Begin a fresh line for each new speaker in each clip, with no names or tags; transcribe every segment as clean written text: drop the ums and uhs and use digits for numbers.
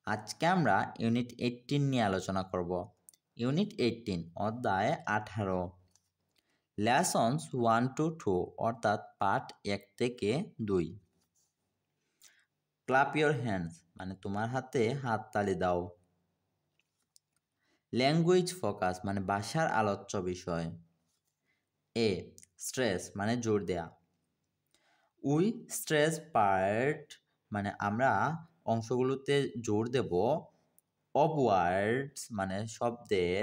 আজকে আমরা ইউনিট 18 নিয়ে আলোচনা করব। ইউনিট 18 অধ্যায় 18 লেসন্স 1 to 2 অর্থাৎ পাঠ 1 থেকে 2। ক্লাপ ইয়োর হ্যান্ডস মানে তোমার হাতে হাততালি দাও। ল্যাঙ্গুয়েজ ফোকাস মানে ভাষার আলোচ্য বিষয়। এ স্ট্রেস মানে জোর দেয়া। উই স্ট্রেস পার্ট মানে আমরা অংশগুলোতে জোর দেব অফ ওয়ার্ডস মানে শব্দের,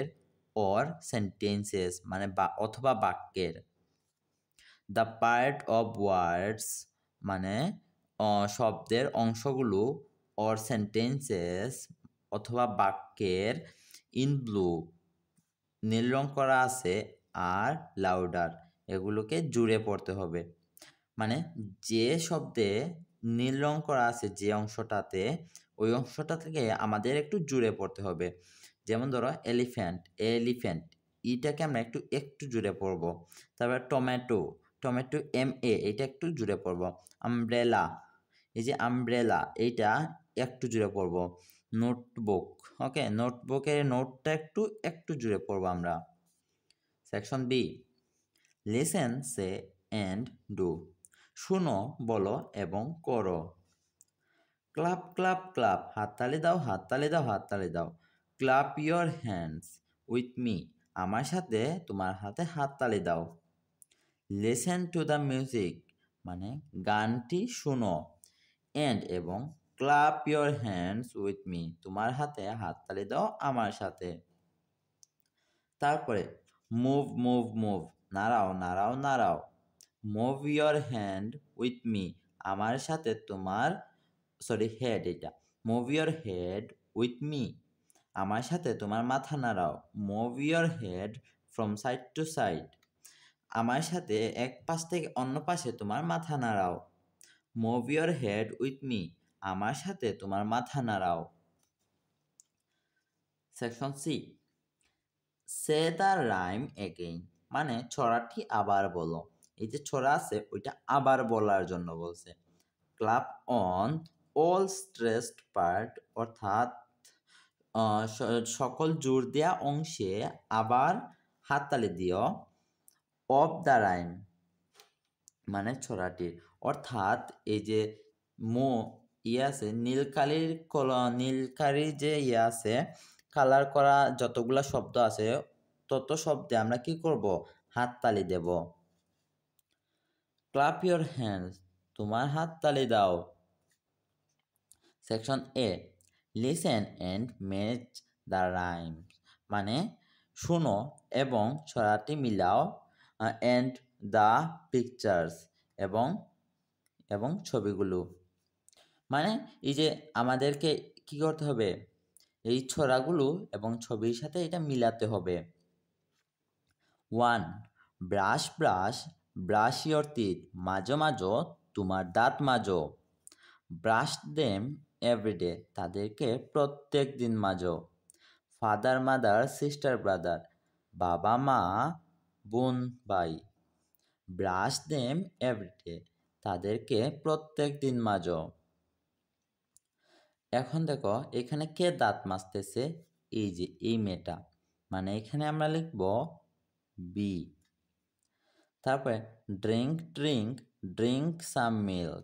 অর সেন্টেন্সেস মানে অথবা বাক্যের। দ্য পার্ট অফ ওয়ার্ডস মানে শব্দের অংশগুলো, অর সেন্টেন্সেস অথবা বাক্যের। ইন ব্লু নীল রং করা আছে, আর লাউডার এগুলোকে জুড়ে পড়তে হবে। মানে যে শব্দে নীল রং করা আছে যে অংশটাতে, ওই অংশটা থেকে আমাদের একটু জুড়ে পড়তে হবে। যেমন ধরো এলিফ্যান্ট, এলিফ্যান্ট ইটাকে আমরা একটু জুড়ে পড়বো। তারপর টমেটো, টমেটো এটা একটু জুড়ে পড়বো। আমব্রেলা, এই যে আমব্রেলা এইটা একটু জুড়ে পড়বো। নোটবুক, ওকে নোটবুকের নোটটা একটু জুড়ে পড়বো আমরা। Section B listen, say and do শুনো, বলো এবং করো। ক্লাপ ক্লাপ ক্লাপ হাততালি দাও, হাততালি দাও, হাততালি দাও। Clap your hands with me আমার সাথে তোমার হাতে হাততালি দাও। লিসেন টু দ্য মিউজিক মানে গানটি শুনো। অ্যান্ড এবং clap your hands with me তোমার হাতে হাততালি দাও আমার সাথে। তারপরে মুভ মুভ মুভ নাড়াও নাড়াও নাড়াও। Move your hand with me আমার সাথে তোমার হেড, এটা move your head with me আমার সাথে তোমার মাথা নাড়াও। Move your head from side to side আমার সাথে এক পাশ থেকে অন্য পাশে তোমার মাথা নাড়াও। Move your head with me আমার সাথে তোমার মাথা নাড়াও। Section C say the rhyme again মানে ছড়াটি আবার বলো। এই যে ছড়া আছে ওইটা আবার বলার জন্য বলছে। Clap on all stressed part অর্থাৎ সকল জোর দেয়া অংশে আবার হাততালি দিও। অফ দ্য রাইম মানে ছড়াটির, অর্থাৎ এই যে আছে নীলকালির যে আছে কালার করা যতগুলা শব্দ আছে তত শব্দে আমরা কি করব, হাততালি দেব। ক্লাপ ইয়োর হ্যান্ডস তোমার হাততালি দাও। Section A listen and match the rhyme মানে শুনো এবং ছড়াটি মিলাও। অ্যান্ড দ্য পিকচার্স এবং ছবিগুলো মানে এই যে আমাদেরকে কি করতে হবে, এই ছড়াগুলো এবং ছবির সাথে এটা মিলাতে হবে। 1 brush brush brush your teeth মাঝো মাঝো তোমার দাঁত মাজো। ব্রাশ দেম এভরিডে তাদেরকে প্রত্যেক দিন মাজো। ফাদার মাদার সিস্টার ব্রাদার বাবা মা বোন ভাই। ব্রাশ দেম এভরিডে তাদেরকে প্রত্যেক দিন মাজো। এখন দেখো এখানে কে দাঁত মাজতেছে, এই যে এই মেয়েটা, মানে এখানে আমরা লিখব বি। তারপরে drink drink drink some milk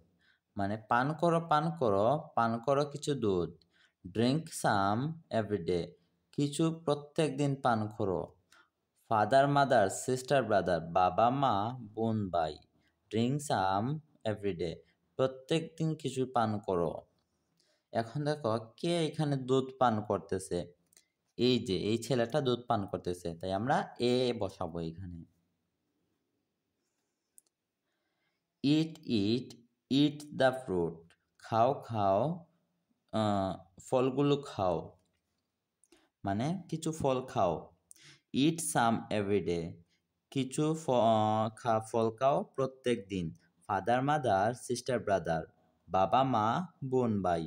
মানে পান করো পান করো পান করো কিছু দুধ। ড্রিঙ্ক সাম এভরিডে কিছু প্রত্যেক দিন পান করো। ফাদার মাদার সিস্টার ব্রাদার বাবা মা বোন ভাই। ড্রিঙ্ক সাম এভরিডে প্রত্যেক দিন কিছু পান করো। এখন দেখো কে এখানে দুধ পান করতেছে, এই যে এই ছেলেটা দুধ পান করতেছে, তাই আমরা এ বসাবো এখানে। ইট ইট ইট দ্য ফ্রুট খাও খাও ফলগুলো খাও মানে কিছু ফল খাও। ইট সাম এভরিডে কিছু ফল খাও প্রত্যেক দিন। ফাদার মাদার সিস্টার ব্রাদার বাবা মা বোন ভাই।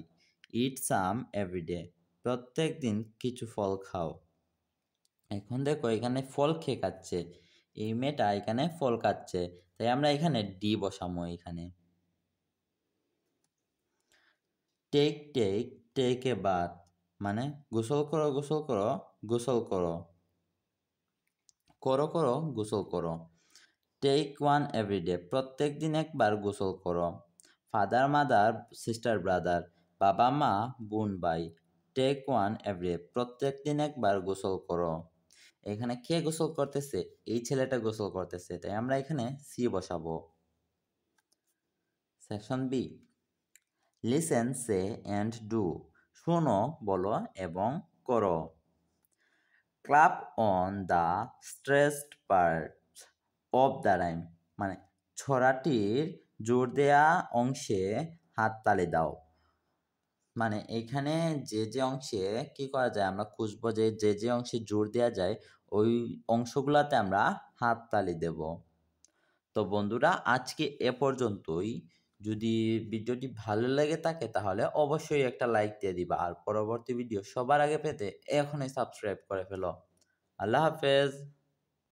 ইট সাম এভরিডে প্রত্যেক দিন কিছু ফল খাও। এখন দেখো এখানে ফল খেয়ে খাচ্ছে, এই মেয়েটা এখানে ফল খাচ্ছে, তাই আমরা এখানে ডি বসাবো এখানে। Take take take a bath মানে গোসল করো গোসল করো গোসল করো, করো করো গোসল করো। টেক ওয়ান এভরিডে, প্রত্যেক দিন একবার গোসল করো। ফাদার মাদার সিস্টার ব্রাদার, বাবা মা বোন ভাই। টেক ওয়ান এভরিডে, প্রত্যেক দিন একবার গোসল করো। এখানে কে গোসল করতেছে? এই ছেলেটা গোসল করতেছে, তাই আমরা এখানে সি বসাবো। Section B, listen say and do, শোনো বলো এবং করো। Clap on the stressed part of the rhyme, মানে ছড়াটির জোর দেয়া অংশে হাততালি দাও। মানে এখানে যে অংশে কি করা যায়, আমরা খুঁজবো যে অংশে জোর দেওয়া যায় ওই অংশগুলোতে আমরা হাততালি দেব। তো বন্ধুরা, আজকে এ পর্যন্তই। যদি ভিডিওটি ভালো লেগে থাকে তাহলে অবশ্যই একটা লাইক দিয়ে দিবা, আর পরবর্তী ভিডিও সবার আগে পেতে এখনই সাবস্ক্রাইব করে ফেলো। আল্লাহ হাফেজ।